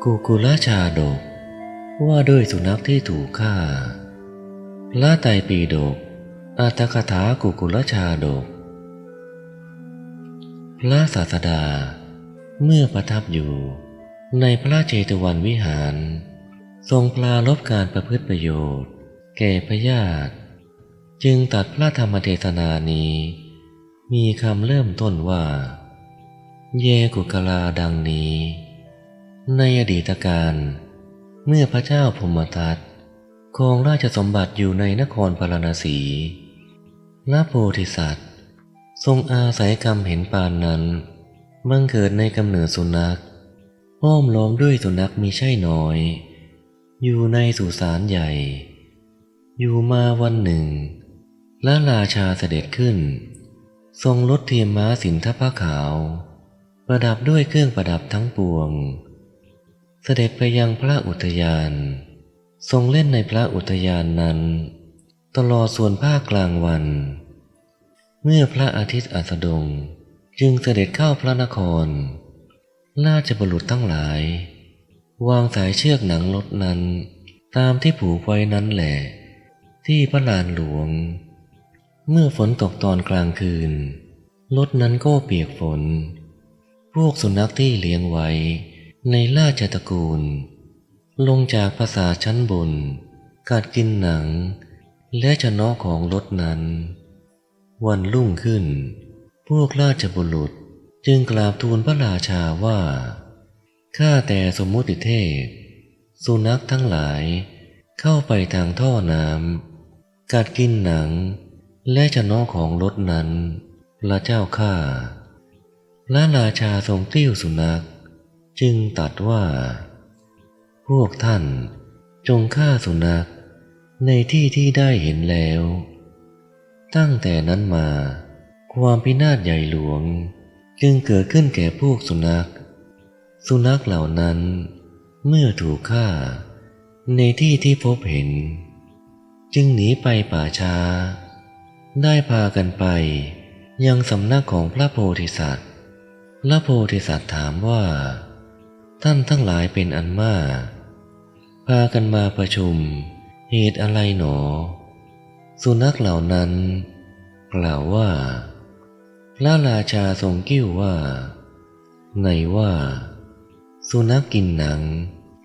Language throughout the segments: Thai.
กุกุลชาดกว่าด้วยสุนัขที่ถูกฆ่าพระไตรปิฎกอัตถกถากุกุลชาดกพระศาสดาเมื่อประทับอยู่ในพระเจตวันวิหารทรงปรารภการประพฤติประโยชน์แก่พญาติจึงตรัสพระธรรมเทศนานี้มีคำเริ่มต้นว่าเยกุกลาดังนี้ในอดีตการเมื่อพระเจ้าพมทัตครองราชสมบัติอยู่ในนครพาราณสีพระโพธิสัตว์ทรงอาศัยกรรมเห็นปานนั้นบังเกิดในกำเนิดสุนัขห้อมล้อมด้วยสุนัขมีใช่น้อยอยู่ในสุสานใหญ่อยู่มาวันหนึ่งพระราชาเสด็จขึ้นทรงรถเทียมม้าสินทผ้าขาวประดับด้วยเครื่องประดับทั้งปวงเสด็จไปยังพระอุทยานทรงเล่นในพระอุทยานนั้นตลอดส่วนภาคกลางวันเมื่อพระอาทิตย์อัสดงจึงเสด็จเข้าพระนครราชบุรุษทั้งหลายวางสายเชือกหนังรถนั้นตามที่ผูกไว้นั้นแหละที่พระลานหลวงเมื่อฝนตกตอนกลางคืนรถนั้นก็เปียกฝนพวกสุนัขที่เลี้ยงไว้ในราชตระกูลลงจากปราสาทชั้นบนกัดกินหนังและชนะของรถนั้นวันรุ่งขึ้นพวกราชบุรุษจึงกราบทูลพระราชาว่าข้าแต่สมมุติเทพสุนัขทั้งหลายเข้าไปทางท่อน้ำกัดกินหนังและชนะของรถนั้นพระเจ้าข้าพระราชาทรงติ้วสุนัขจึงตรัสว่าพวกท่านจงฆ่าสุนัขในที่ที่ได้เห็นแล้วตั้งแต่นั้นมาความพินาศใหญ่หลวงจึงเกิดขึ้นแก่พวกสุนัขเหล่านั้นเมื่อถูกฆ่าในที่ที่พบเห็นจึงหนีไปป่าช้าได้พากันไปยังสำนักของพระโพธิสัตว์พระโพธิสัตว์ถามว่าท่านทั้งหลายเป็นอันมากพากันมาประชุมเหตุอะไรหนอสุนัขเหล่านั้นกล่าวว่าพระราชาทรงกิ้วว่าในว่าสุนัขกินหนัง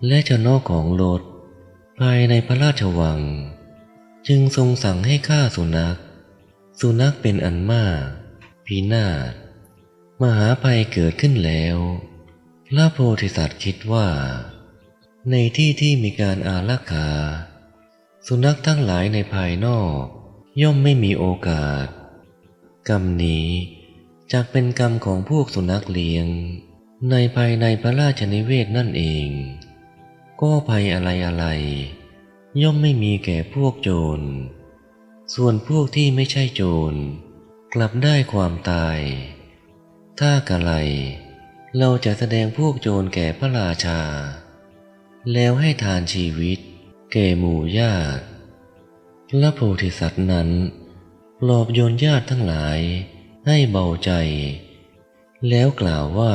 และชนะของรถภายในพระราชวังจึงทรงสั่งให้ฆ่าสุนัขเป็นอันมากพินาศมหาภัยเกิดขึ้นแล้วพระโพธิสัตว์คิดว่าในที่ที่มีการอารักขาสุนัขทั้งหลายในภายนอกย่อมไม่มีโอกาสกรรมนี้จักเป็นกรรมของพวกสุนัขเลี้ยงในภายในพระราชนิเวศนั่นเองก็ภัยอะไรย่อมไม่มีแก่พวกโจรส่วนพวกที่ไม่ใช่โจรกลับได้ความตายถ้ากะไรเราจะแสดงพวกโจรแก่พระราชาแล้วให้ทานชีวิตแก่หมู่ญาติพระโพธิสัตว์นั้นปลอบโยนญาติทั้งหลายให้เบาใจแล้วกล่าวว่า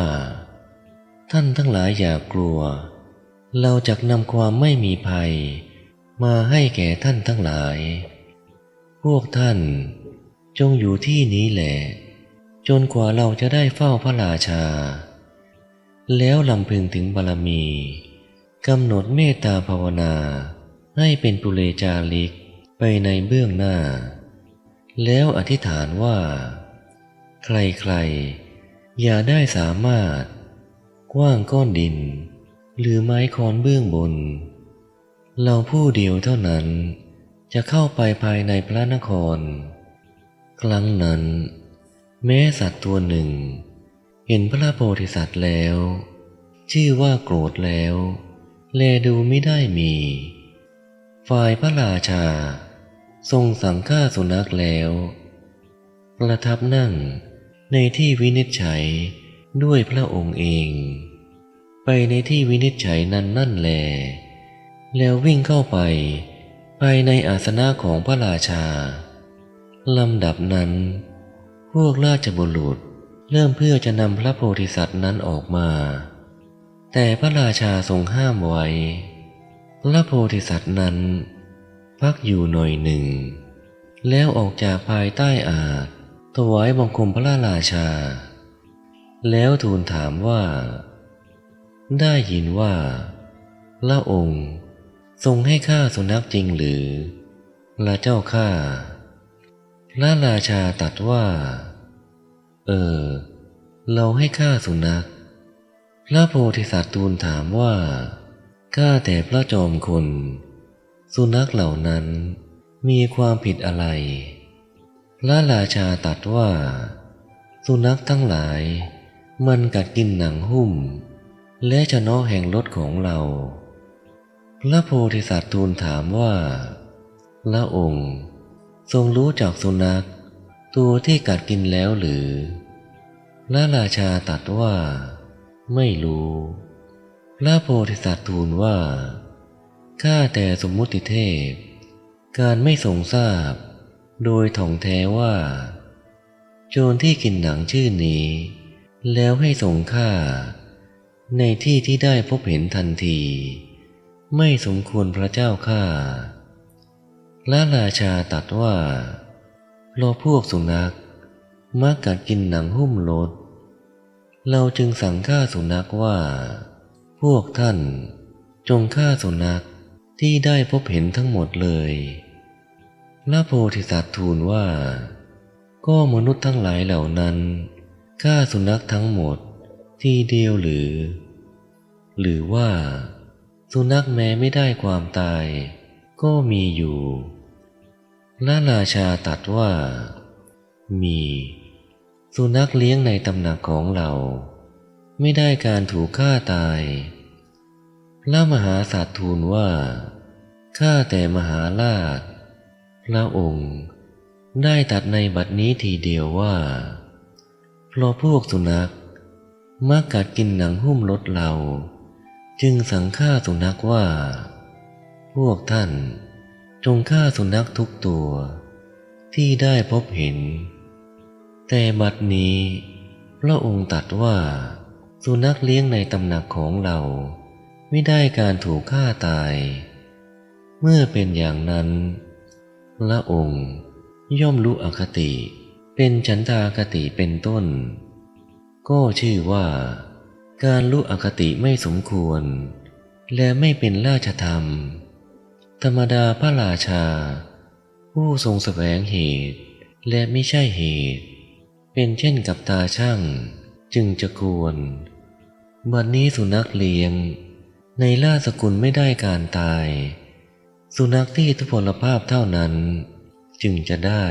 ท่านทั้งหลายอย่ากลัวเราจักนำความไม่มีภัยมาให้แก่ท่านทั้งหลายพวกท่านจงอยู่ที่นี้แหละจนกว่าเราจะได้เฝ้าพระราชาแล้วลำพึงถึงบารมีกำหนดเมตตาภาวนาให้เป็นปุเรจาริกไปในเบื้องหน้าแล้วอธิษฐานว่าใครๆอย่าได้สามารถกว้างก้อนดินหรือไม้ค้อนเบื้องบนเราผู้เดียวเท่านั้นจะเข้าไปภายในพระนครครั้งนั้นแม้สัตว์ตัวหนึ่งเห็นพระโพธิสัตว์แล้วชื่อว่าโกรธแล้วแลดูไม่ได้มีฝ่ายพระราชาทรงสั่งฆ่าสุนัขแล้วประทับนั่งในที่วินิจฉัยด้วยพระองค์เองไปในที่วินิจฉัยนั้นนั่นแลแล้ววิ่งเข้าไปภายในอาสนะของพระราชาลำดับนั้นพวกราชบุรุษเริ่มเพื่อจะนำพระโพธิสัตว์นั้นออกมา แต่พระราชาทรงห้ามไว้พระโพธิสัตว์นั้นพักอยู่หน่อยหนึ่งแล้วออกจากภายใต้อาสน์ถวายบังคมพระราชาแล้วทูลถามว่าได้ยินว่าพระองค์ทรงให้ฆ่าสุนัขจริงหรือพระเจ้าข้าพระราชาตรัสว่าเราให้ฆ่าสุนัขพระโพธิสัตว์ทูลถามว่าข้าแต่พระจอมคุณสุนัขเหล่านั้นมีความผิดอะไรพระราชาตรัสว่าสุนัขทั้งหลายมันกัดกินหนังหุ้มและชนแห่งรถของเราพระโพธิสัตว์ทูลถามว่าพระองค์ทรงรู้จักสุนัขตัวที่กัดกินแล้วหรือพระราชาตรัสว่าไม่รู้พระโพธิสัตว์ทูลว่าข้าแต่สมมุติเทพการไม่ทรงทราบโดยถ่องแท้ว่าโจรที่กินหนังชื่อนี้แล้วให้ทรงฆ่าในที่ที่ได้พบเห็นทันทีไม่สมควรพระเจ้าข้าพระราชาตรัสว่าเพราะพวกสุนัขมักกัดกินหนังหุ้มรถเราจึงสั่งฆ่าสุนัขว่าพวกท่านจงฆ่าสุนัขที่ได้พบเห็นทั้งหมดเลยพระโพธิสัตว์ทูลว่าก็มนุษย์ทั้งหลายเหล่านั้นฆ่าสุนัขทั้งหมดทีเดียวหรือว่าสุนัขแม้ไม่ได้ความตายก็มีอยู่พระราชาตรัสว่ามีสุนัขเลี้ยงในตำหนักของเราไม่ได้การถูกฆ่าตายพระมหาสัตว์ทูลว่าข้าแต่มหาราชพระองค์ได้ตรัสในบัดนี้ทีเดียวว่าเพราะพวกสุนัขมักกัดกินหนังหุ้มรถเราจึงสั่งฆ่าสุนัขว่าพวกท่านจงฆ่าสุนัขทุกตัวที่ได้พบเห็นแต่บัดนี้พระองค์ตรัสว่าสุนัขเลี้ยงในตำหนักของเราไม่ได้การถูกฆ่าตายเมื่อเป็นอย่างนั้นพระองค์ย่อมรู้อคติเป็นฉันทาคติเป็นต้นก็ชื่อว่าการรู้อคติไม่สมควรและไม่เป็นราชธรรมธรรมดาพระราชาผู้ทรงแสวงเหตุและไม่ใช่เหตุเป็นเช่นกับตาช่างจึงจะควรบัดนี้สุนัขเลี้ยงในราชสกุลไม่ได้การตายสุนัขที่ทุพพลภาพเท่านั้นจึงจะได้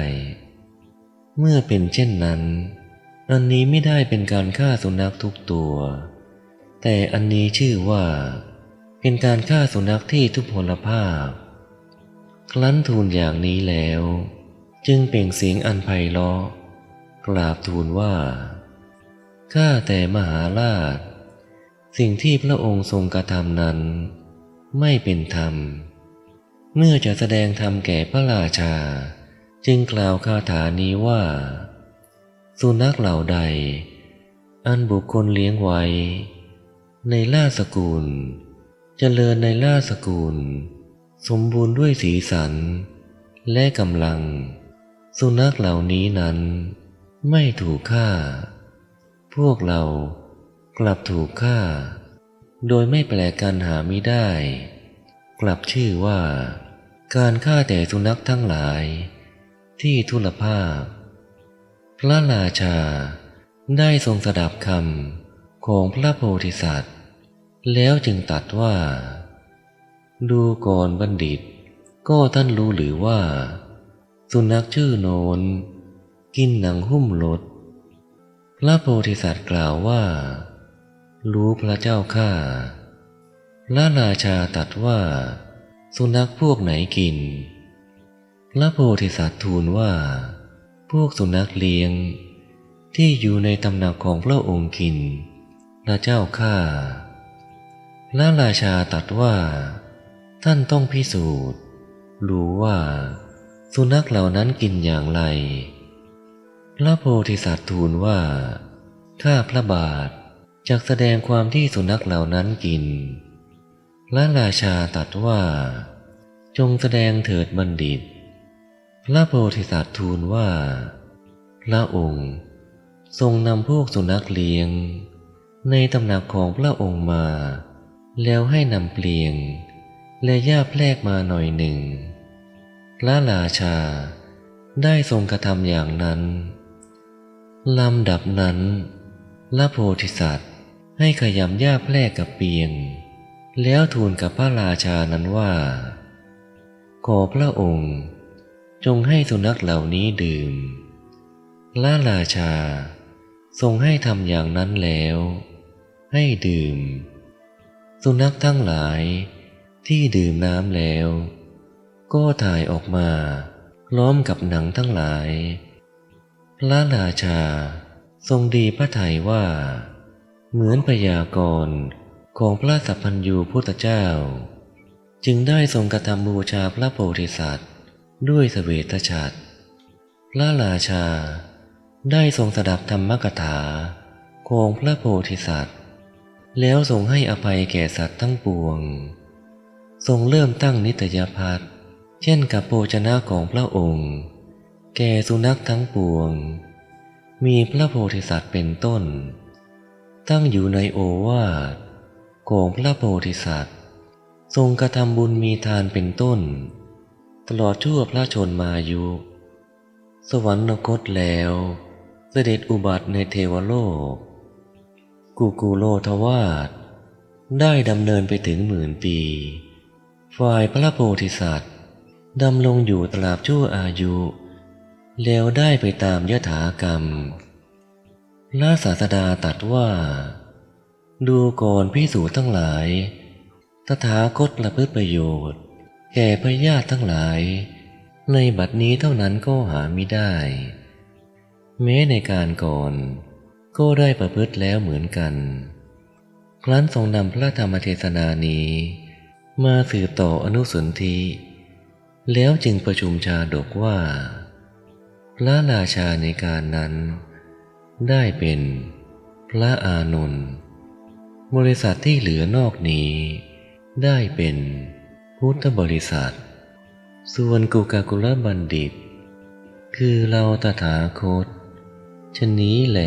เมื่อเป็นเช่นนั้นอันนี้ไม่ได้เป็นการฆ่าสุนัขทุกตัวแต่อันนี้ชื่อว่าเป็นการฆ่าสุนัขที่ทุพพลภาพครั้นทูลอย่างนี้แล้วจึงเปล่งเสียงอันไพเราะกราบทูลว่าข้าแต่มหาราชสิ่งที่พระองค์ทรงกระทำนั้นไม่เป็นธรรมเมื่อจะแสดงธรรมแก่พระราชาจึงกล่าวคาถานี้ว่าสุนัขเหล่าใดอันบุคคลเลี้ยงไว้ในราชสกุลเจริญในราชสกุลสมบูรณ์ด้วยสีสันและกำลังสุนัขเหล่านี้นั้นไม่ถูกฆ่าพวกเรากลับถูกฆ่าโดยไม่แปลกกันหามิได้กลับชื่อว่าการฆ่าแต่สุนัขทั้งหลายที่ทุลภาพพระราชาได้ทรงสดับคำของพระโพธิสัตว์แล้วจึงตรัสว่าดูก่อนบัณฑิตก็ท่านรู้หรือว่าสุนัขชื่อโนนกินหนังหุ้มรถพระโพธิสัตว์กล่าวว่ารู้พระเจ้าข้าพระราชาตรัสว่าสุนัขพวกไหนกินพระโพธิสัตว์ทูลว่าพวกสุนัขเลี้ยงที่อยู่ในตำหนักของพระองค์กินพระเจ้าข้าพระราชาตรัสว่าท่านต้องพิสูจน์รู้ว่าสุนัขเหล่านั้นกินอย่างไรพระโพธิสัตว์ทูลว่าข้าพระบาท จักแสดงความที่สุนัขเหล่านั้นกินพระราชาตรัสว่าจงแสดงเถิดบัณฑิตพระโพธิสัตว์ทูลว่าพระองค์ทรงนำพวกสุนัขเลี้ยงในตำหนักของพระองค์มาแล้วให้นำเปลียงและหญ้าแพรกมาหน่อยหนึ่งพระราชาได้ทรงกระทำอย่างนั้นลำดับนั้นพระโพธิสัตว์ให้ขยำหญ้าแพรกกับเปียงแล้วทูลกับพระราชานั้นว่าขอพระองค์จงให้สุนัขเหล่านี้ดื่มพระราชาทรงให้ทำอย่างนั้นแล้วให้ดื่มสุนัขทั้งหลายที่ดื่มน้ำแล้วก็ถ่ายออกมาพร้อมกับหนังทั้งหลายพระราชาทรงดีพระทัยว่าเหมือนพยากรณ์ของพระสัพพัญญูพุทธเจ้าจึงได้ทรงกระทำบูชาพระโพธิสัตว์ด้วยเสวตฉัตรพระราชาได้ทรงสดับธรรมกถาของพระโพธิสัตว์แล้วทรงให้อภัยแก่สัตว์ทั้งปวงทรงเริ่มตั้งนิตยภัตเช่นกับโภชนะของพระองค์แก่สุนัขทั้งปวงมีพระโพธิสัตว์เป็นต้นตั้งอยู่ในโอวาทของพระโพธิสัตว์ทรงกระทำบุญมีทานเป็นต้นตลอดชั่วพระชนมายุสวรรคตแล้วเสด็จอุบัติในเทวโลกกุโลทวาสได้ดำเนินไปถึง10,000 ปีฝ่ายพระโพธิสัตว์ดำรงอยู่ตราบชั่วอายุแล้วได้ไปตามยถากรรมพระศาสดาตรัสว่าดูก่อนภิกษุทั้งหลายตถาคตประพฤติประโยชน์แก่พญาติทั้งหลายในบัดนี้เท่านั้นก็หามิได้แม้ในการก่อนก็ได้ประพฤติแล้วเหมือนกันครั้นทรงนำพระธรรมเทศนานี้มาสืบต่ออนุสนธิแล้วจึงประชุมชาดกว่าพระราชาในการนั้นได้เป็นพระอานนท์บริษัทที่เหลือนอกนี้ได้เป็นพุทธบริษัทส่วนกุกากุลบัณฑิตคือเราตถาคตชะนี้แล